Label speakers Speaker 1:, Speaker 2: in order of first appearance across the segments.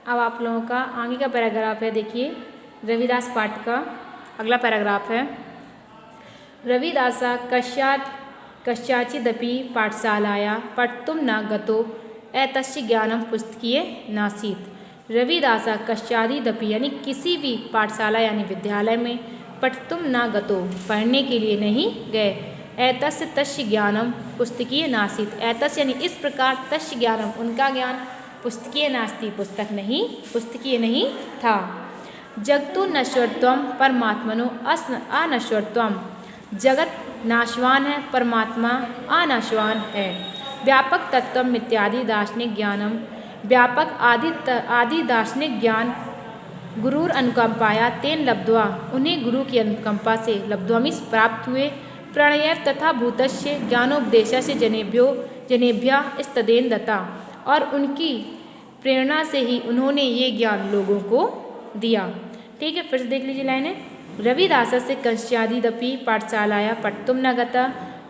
Speaker 1: अब आप लोगों का आगे का पैराग्राफ है, देखिए रविदास पाठ का अगला पैराग्राफ है। रविदासा कस्याचिदपि पाठशालाया पठितुं न गतो एतस्य ज्ञानं पुस्तकीय नासीत्। रविदासा कस्याचिदपि यानी किसी भी पाठशाला यानी विद्यालय में पठितुं न गतो पढ़ने के लिए नहीं गए, एतस्य तस्य ज्ञानम पुस्तकीय नासीत्। एतस्य यानी इस प्रकार, तस्य ज्ञानम उनका ज्ञान, पुस्तकीय नास्ति पुस्तकीय नहीं था। जगतो नश्वरत्वम परमात्मनो अनश्वरत्वम। जगत नाशवान है, परमात्मा अनाशवान है। व्यापक तत्वम इत्यादि दार्शनिक ज्ञानम, व्यापक आदि दार्शनिक ज्ञान गुरुर अनुकंपाया तेन लब्ध्वा, उन्हें गुरु की अनुकंपा से लब्ध्वामी प्राप्त हुए। प्रणय तथा भूतस्य ज्ञानोपदेशस्य जनेभ्या स्तदेन दत्ता, और उनकी प्रेरणा से ही उन्होंने ये ज्ञान लोगों को दिया। ठीक है, फिर से देख लीजिए लाइनें। रविदासस्य कस्याचिदपि पाठशालाया पठितुं न गता।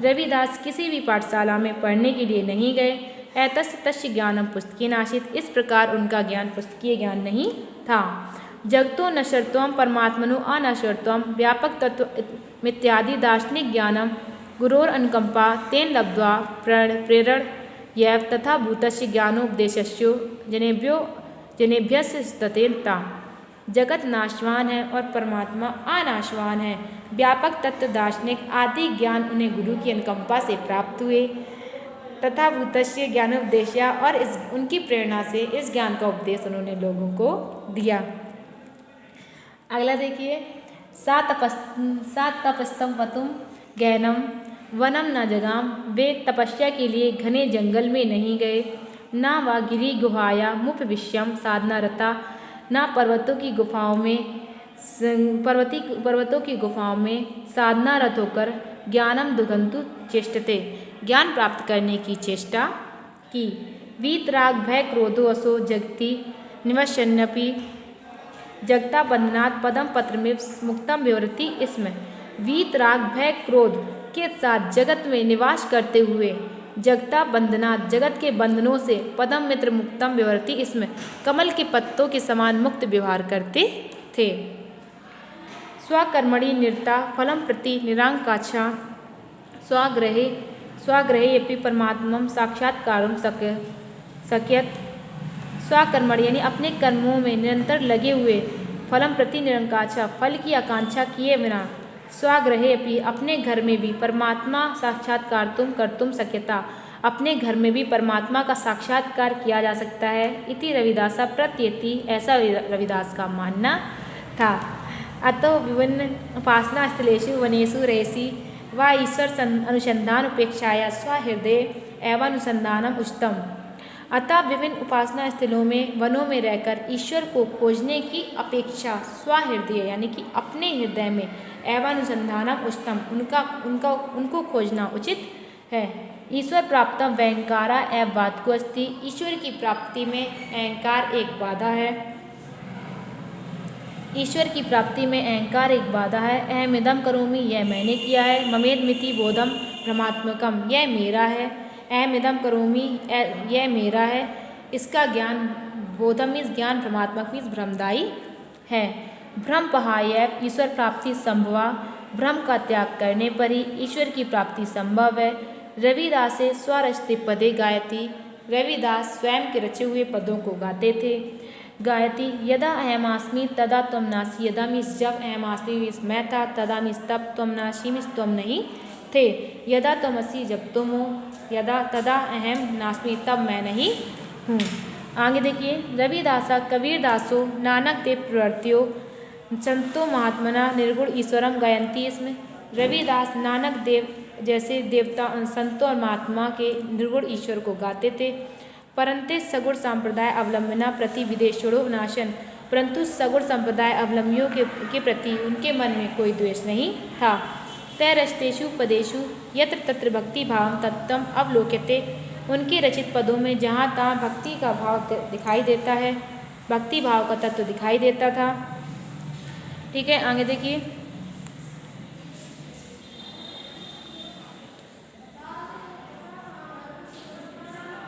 Speaker 1: रविदास किसी भी पाठशाला में पढ़ने के लिए नहीं गए। एतस्य तस्य ज्ञानम पुस्तकीय नासीत्, इस प्रकार उनका ज्ञान पुस्तकीय ज्ञान नहीं था। जगतो नश्वरत्वम परमात्मनो अनश्वरत्वम, व्यापक तत्व इत्यादि दार्शनिक ज्ञानम गुरोर अनुकंपा तेन लब्ध्वा प्रेरण यैव तथा भूतस्य ज्ञानोपदेशस्यो जनेभ्यस्य स्ततेनता। जगत नाशवान है और परमात्मा अनाशवान है। व्यापक तत्व दार्शनिक आदि ज्ञान उन्हें गुरु की अनुकंपा से प्राप्त हुए तथा भूतस्य ज्ञानोपदेशया, और उनकी प्रेरणा से इस ज्ञान का उपदेश उन्होंने लोगों को दिया। अगला देखिए, सा तपस्तम वतुम गहनम वनम न जगाम। वे तपस्या के लिए घने जंगल में नहीं गए, न व गिरि गुहाया मुपविश्यम साधना रता, न पर्वतों की गुफाओं में साधना रत होकर ज्ञानम दुगंतु चेष्टते, ज्ञान प्राप्त करने की चेष्टा की। वीतराग भय क्रोधो असो जगति निवसन्नपि जगता बंधनात् पदम पत्रमिव मुक्तम विवरति। इसमें वीतराग भय क्रोध के साथ जगत में निवास करते हुए जगता बंधनात्, जगत के बंधनों से, पदम मित्र मुक्तम विवरति, इसमें कमल के पत्तों के समान मुक्त व्यवहार करते थे। स्वकर्मणि निरता फलम प्रति निरांकाक्षा स्वाग्रहे अपि परमात्मम साक्षात्कारम शक्यत। स्वकर्मणि यानी अपने कर्मों में निरंतर लगे हुए, फलम प्रति निरंकाक्षा फल की आकांक्षा किए बिना, स्वाग्रहे अपि अपने घर में भी, परमात्मा साक्षात्कार कर्तुम शक्यता अपने घर में भी परमात्मा का साक्षात्कार किया जा सकता है। इति रविदासा प्रत्येति, ऐसा रविदास का मानना था। अतो विभिन्न उपासना स्थलेषु वनेषु रहसि व ईश्वर अनुसंधान उपेक्षाया स्वहृदय एवं अनुसंधानम उचितम। अतः विभिन्न उपासना स्थलों में, वनों में रहकर ईश्वर को खोजने की अपेक्षा स्वहृदय यानी कि अपने हृदय में, एवं अनुसंधानम उचितम उनको खोजना उचित है। ईश्वर प्राप्तम व्यंकारा एव बाधको अस्ति, ईश्वर की प्राप्ति में अहंकार एक बाधा है। ईश्वर की प्राप्ति में अहंकार एक बाधा है। अहमिदम करोमि, यह मैंने किया है। ममेद मिति बोधम भ्रमात्मकम, यह मेरा है। अहमिदम करोमि, यह मेरा है। इसका ज्ञान, बोधम इस ज्ञान, भ्रमात्मक इस भ्रमदायी है। भ्रम पहाय ईश्वर प्राप्ति संभवा, भ्रम का त्याग करने पर ही ईश्वर की प्राप्ति संभव है। रविदासे स्वरचिते पदे गायति, रविदास स्वयं के रचे हुए पदों को गाते थे। गायति यदा अहमास्मि तदा त्वम नासि, यदा मीन्स जब अहमास्मि मैं था, तदा मीन्स तब, त्वम नासि मीन्स तुम नहीं थे। यदा त्वमसि जब तुम हो, यदा तदा अहम नास्मि तब मैं नहीं हूँ। आगे देखिए, रविदासा कबीरदासो नानक देव प्रवर्त्यो संतो महात्मना निर्गुण ईश्वरम गायंती। इसमें रविदास नानक देव जैसे देवता, संतों और महात्मा के निर्गुण ईश्वर को गाते थे। परंतु सगुण संप्रदाय अवलंबना प्रति विदेशोड़ो नाशन, परंतु सगुण संप्रदाय अवलंबियों के प्रति उनके मन में कोई द्वेष नहीं था। तैरस्तेषु पदेषु यत्र तत्र भक्ति भाव तत्तम अवलोक्यते, उनके रचित पदों में जहाँ तहाँ भक्ति का भाव दिखाई देता है, भक्ति भाव का तत्व दिखाई देता था। ठीक है, आगे देखिए,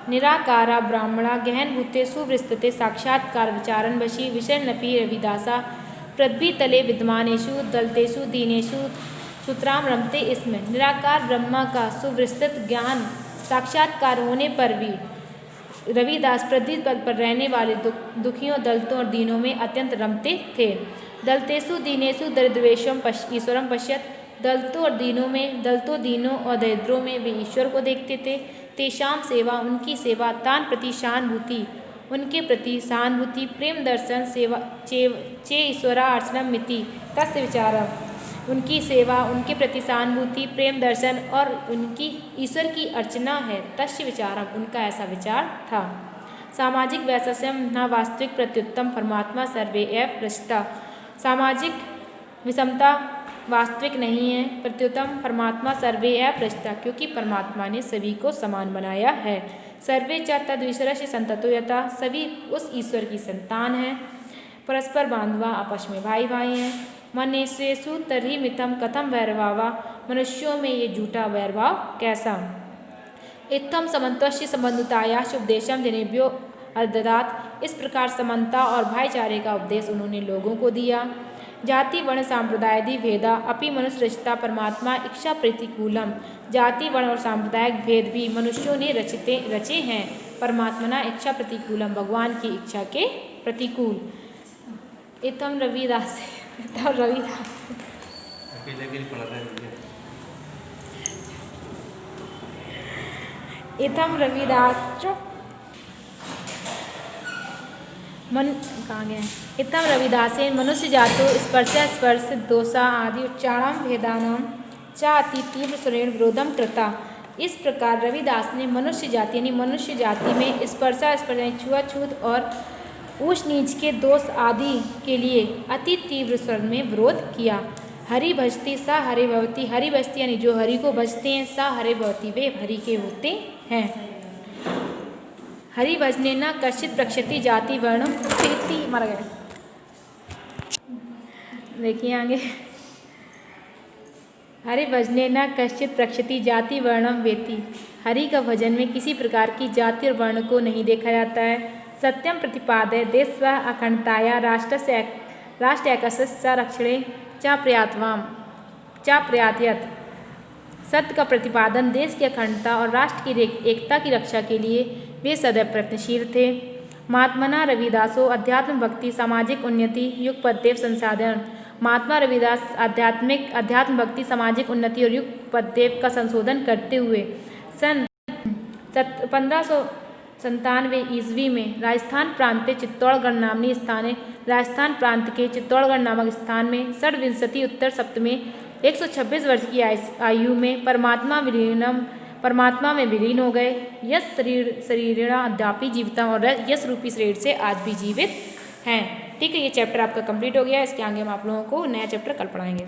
Speaker 1: निराकारा ब्राह्मणा गहनभूते सुविस्तृते साक्षात्कार विचारण वशी विषयनपि रविदासा पृथ्वीतले विद्यमानेषु दलितेषु दीनेषु सूत्राम रमते इसमें। निराकार ब्रह्मा का सुविस्तृत ज्ञान साक्षात्कार होने पर भी रविदास पृथ्वी पर रहने वाले दुखियों, दलितों और दीनों में अत्यंत रमते थे। दलितेषु दीनेषु दरिद्रेशम ईश्वरम पश्यत। दलितों दीनों और दरिद्रों में वे ईश्वर को देखते थे। तेषाम सेवा, उनकी सेवा, तान प्रति सहानुभूति, उनके प्रति सहानुभूति, प्रेम दर्शन सेवा चे ईश्वरा अर्चनम मिति तस्य विचारम। उनकी सेवा, उनके प्रति सहानुभूति, प्रेम दर्शन और उनकी ईश्वर की अर्चना है। तस्य विचारम, उनका ऐसा विचार था। सामाजिक वैषम्यम न वास्तविक प्रत्युत्तम परमात्मा सर्वे एव रचिता। सामाजिक विषमता वास्तविक नहीं है, प्रत्युत्तम परमात्मा सर्वे एव रचिता, क्योंकि परमात्मा ने सभी को समान बनाया है। सर्वे च तद्विषरस्य संततो यथा, सभी उस ईश्वर की संतान है। परस्पर बांधवा, आपस में भाई भाई हैं। मनुष्येषु तर्हि मिथम कथम वैरभावा, मनुष्यों में ये झूठा वैरभाव कैसा। इत्थम समन्वस्य संबंधुताया उपदेशम जनेभ्यो अददात। इस प्रकार समानता और भाईचारे का उपदेश उन्होंने लोगों को दिया। जाति वर्ण सांप्रदायादि भेदा अपि मनुष्य रचिता परमात्मा इच्छा प्रतिकूलम। जाति वर्ण और सांप्रदायिक भेद भी मनुष्यों ने रचे हैं परमात्मना इच्छा प्रतिकूलम, भगवान की इच्छा के प्रतिकूल। इतम रविदास इतम रविदास इतम रविदासेन मनुष्य जातो स्पर्श दोषा आदि उच्चारण भेदानाम चाति तीव्र स्वरेण विरोधम कृता। इस प्रकार रविदास ने मनुष्य जाति यानी मनुष्य जाति में छुआछूत और ऊंच नीच के दोष आदि के लिए अति तीव्र स्वर में विरोध किया। हरि भजती सा हरे भवती। हरि भजती यानी जो हरि को भजते हैं, सा हरे भवती वे हरि के होते हैं। हरि भजने न कश्चित प्रक्षति जाति वर्ण प्रीति। मर गए, देखिए आगे। हरि भजने न कश्चित प्रक्षति जाति वर्णम वेति। हरि का भजन में किसी प्रकार की जाति और वर्ण को नहीं देखा जाता है। सत्यम प्रतिपादय देश स्व अखंडताया राष्ट्र एकस्य रक्षणे च प्रयात्यत। सत्य का प्रतिपादन, देश की अखंडता और राष्ट्र की एकता की रक्षा के लिए वे सदैव प्रयत्नशील थे। महात्मना रविदासो अध्यात्म भक्ति सामाजिक उन्नति युगपद्देव संसाधन। महात्मा रविदास अध्यात्म भक्ति सामाजिक उन्नति और युगपद्देव का संशोधन करते हुए सन 1597 ईस्वी में राजस्थान प्रांत चित्तौड़गढ़ नामनी स्थाने राजस्थान प्रांत के चित्तौड़गढ़ नामक स्थान में षड्विंशति उत्तर सप्तमे 126 वर्ष की आयु में परमात्मा में विलीन हो गए। यश शरीरिणा अद्यापि जीवितम और यश रूपी शरीर से आज भी जीवित हैं। ठीक है, ये चैप्टर आपका कंप्लीट हो गया। इसके आगे हम आप लोगों को नया चैप्टर कल पढ़ाएंगे।